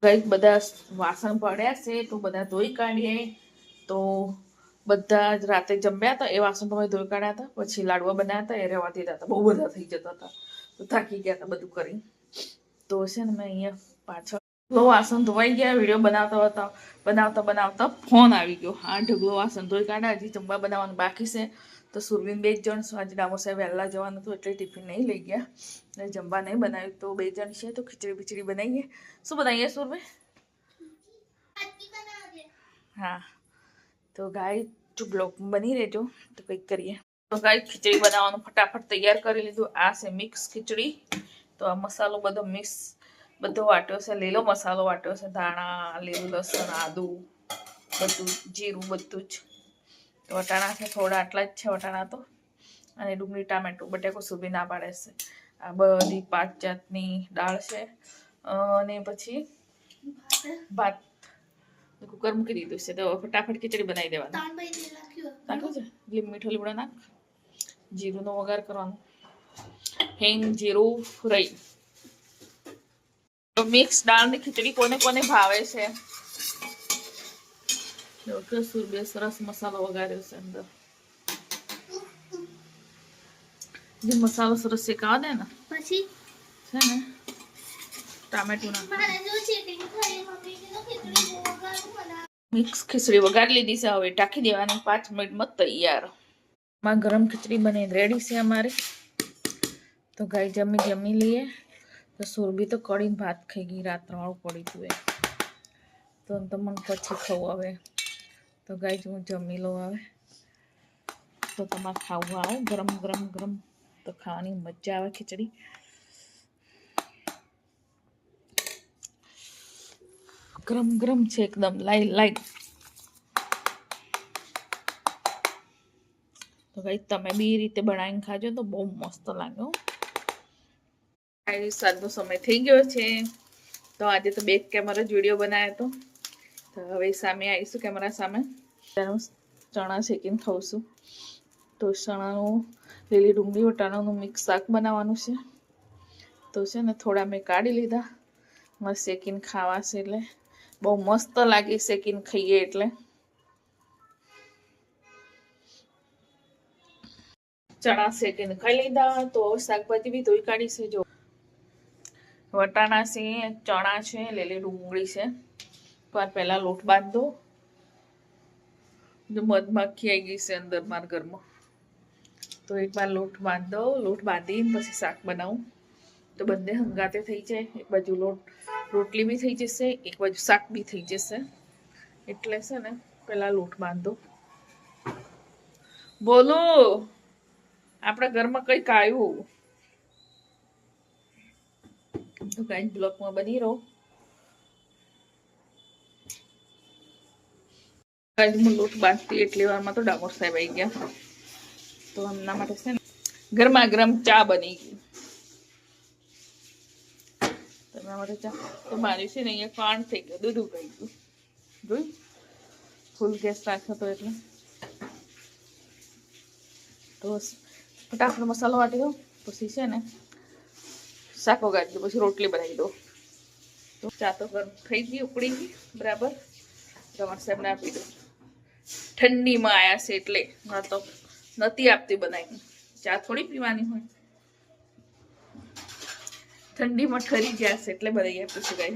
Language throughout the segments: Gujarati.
કંઈક બધા વાસણ પડ્યા છે તો બધા ધોઈ કાઢીએ. તો બધા જ રાતે જમ્યા હતા એ વાસણ તમે ધોઈ કાઢ્યા હતા. પછી લાડવા બનાવ્યા હતા એ રહેવા દીધા હતા, બહુ બધા થઈ જતા હતા તો થાકી ગયા હતા બધું કરી. તો છે ને મેં અહીંયા પાછળ વાસણ ધોવાઈ ગયા. વિડીયો બનાવતા ફોન આવી ગયો. હા, ઢગલો વાસણ ધોઈ કાઢ્યા, હજી જમવા બનાવવાનું બાકી છે. તો સુરવીન 2 જણ છો. આજે ડામોર સાહેબ વહેલા જવાનું હતું એટલે ટિફિન નહીં લઈ ગયા એટલે જમવા નહીં બનાવ્યું. તો 2 જણ છે તો ખીચડી બનાવીએ. શું બનાવીએ સુરભી? હા, તો ગાય જો બ્લોગમાં બની રહેજો તો કંઈક કરીએ. તો ગાય ખીચડી બનાવવાનું ફટાફટ તૈયાર કરી લીધું. આ છે મિક્સ ખીચડી. તો આ મસાલો બધો વાટ્યો છે, લીલો મસાલો વાટ્યો છે, ધાણા, લીલું લસણ, આદુ, બધું જીરું બધું જ. તો વટાણા છે થોડા, આટલા જ છે વટાણા તો. અને ડુંગળી, ટામેટું, બટેકો સુબી ના પાડે છે. આ બધી 5 જાતની દાળ છે. અને પછી ભાત કુકર મૂકી દીધું છે. તો ફટાફટ ખીચડી બનાવી દેવાની. નાખ્યું છે મીઠો લીમડો નાખ. જીરુંનો વઘાર કરવાનો. હિંગ, જીરું, રાઈ. તો મિક્સ દાળની ખીચડી કોને કોને ભાવે છે? સુરબે સરસ મસાલો વઘાર્યો છે અંદર. જે મસાલો સરસ શેકાવા દે ને પછી છે ને ટામેટું નાખ. મિક્સ ખીચડી વઘારી લીધી છે. હવે ટાંકી દેવાની. 5 મિનિટમાં તૈયાર. માં ગરમ ખીચડી બની રેડી છે અમારી. તો ગાય જમી લઈએ. તો સુરભી તો કઢીને ભાત ખાઈ ગઈ. રાત્રે વાળું પડી હતું એ. તો મને પછી ખાવું હવે. તો ગાય હું જમી લઉં હવે. તો તમારે ખાવું આવે ગરમ તો ખાવાની મજા આવે ખીચડી. ગરમ છે એકદમ લાઈટ. તો ગાય તમે બી રીતે બનાવીને ખાજો તો બહુ મસ્ત લાગે. સાંજનો સમય થઈ ગયો છે. તો આજે તો 2 કેમેરા જ વિડીયો બનાવ્યો હતો. તો હવે સામે આવીશું કેમેરા સામે. ચણા શેકીને ખાઉં છું. તો ચણાનું લીલી ડુંગળી વટાણાનું મિક્સ શાક બનાવવાનું છે. તો છે ને થોડા મેં કાઢી લીધા. મસ્ત શેકીને ખાવા છે એટલે બહુ મસ્ત લાગે શેકીને ખાઈએ એટલે. ચણા શેકીને ખાઈ લીધા. તો શાકભાજી બી ધોઈ કાઢી છે. જો વટાણા છે, ચણા છે, લીલી ડુંગળી છે. પહેલા લોટ બાંધો. જો મધમાખી આવી ગઈ છે અંદર મારા ઘરમાં. તો એકવાર લોટ બાંધો. લોટ બાંધીને પછી શાક બનાવું તો બંને હંગાતે થઈ જાય. એક બાજુ રોટલી બી થઈ જશે, એક બાજુ શાક બી થઈ જશે. એટલે છે ને પેલા લોટ બાંધો. બોલો, આપણા ઘરમાં કંઈક આવ્યું. તો કઈ બ્લોકમાં બની રહો. હું લોટ બાંધતી એટલી વારમાં તો ડામોર સાહેબ આવી ગયા. તો એમના માટે છે ને ગરમા ગરમ ચા બની ગઈ. એમના માટે ચા તો મારી છે ને અહીંયા કાણ થઈ ગયો, દૂધ ઉકાઈ ગયું. જોયું, ફૂલ ગેસ રાખ્યો હતો એટલે. તો ફટાફટ મસાલો વાટી દો. પછી છે ને શાક વગાડી દો. પછી રોટલી બનાવી દો. તો ચા તો ગરમ થઈ ગઈ, ઉકળી ગઈ બરાબર. ડામોર સાહેબને આપી દો. ઠંડીમાં આવ્યા છે એટલે તો નથી આપતી બનાવીને. ચા થોડી પીવાની હોય. ઠંડીમાં ઠરી ગયા છે એટલે બનાવી આપીશું ગાય.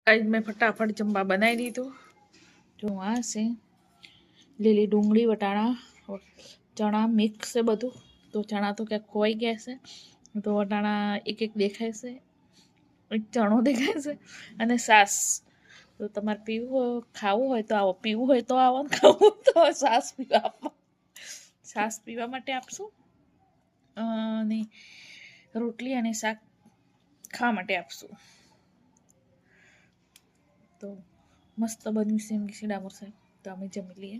હા, મેં ફટાફટ જમવા બનાવી દીધું. જો આ છે લીલી ડુંગળી, વટાણા, ચણા મિક્સ છે બધું. તો ચણા તો ક્યાંક ખોવાઈ ગયા છે. તો વટાણા એક દેખાય છે, એક ચણો દેખાય છે અને સાસ. તો તમારે ખાવું હોય તો આવો, પીવું હોય તો આવો, ને ખાવું હોય તો સાસ પીવા આપો. સાસ પીવા માટે આપશું અને રોટલી અને શાક ખાવા માટે આપશું. તો મસ્ત બન્યું છે એમ કે ડામોર સાહેબ. તો અમે જમી લઈએ.